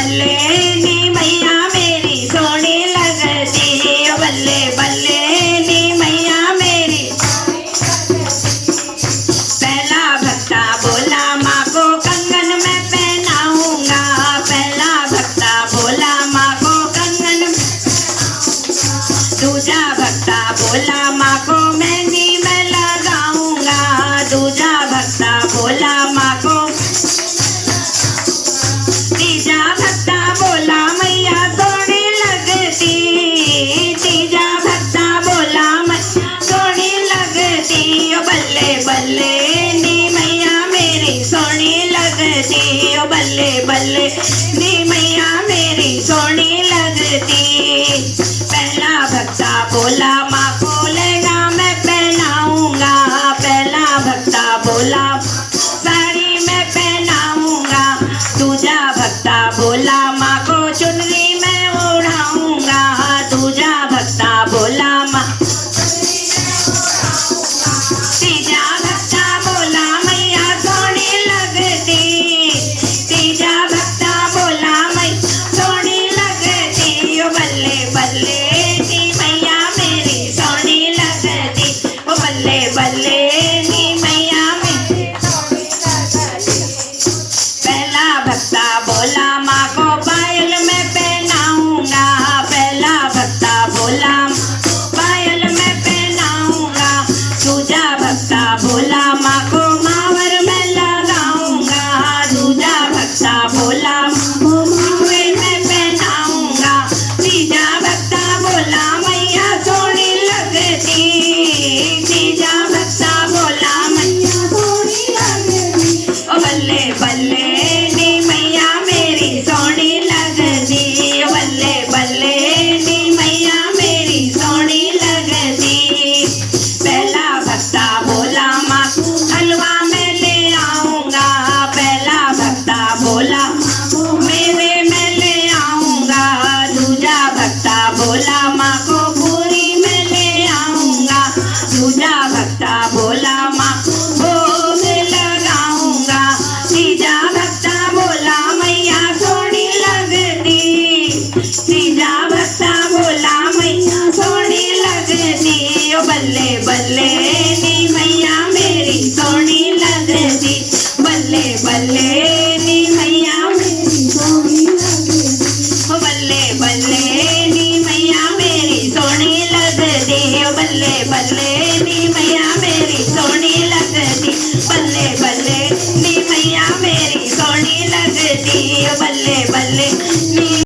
बल्ले नी मैया मेरी सोनी लगती, बल्ले बल्ले नी मैया मेरी। पहला भक्ता बोला माँ को कंगन मैं पहनाऊंगा, पहला भक्ता बोला माँ को कंगन में। दूजा भक्ता बोला माँ को मेहंदी मैं लगाऊंगा, दूजा भक्ता बोला माँ को। तीजा भक्ता बोला मैया सोनी लगती, तीजा भक्ता बोला मैया सोनी लगती, बल्ले बल्ले नी मैया मेरी सोनी लगती, बल्ले बल्ले नी मैया मेरी सोनी लगती।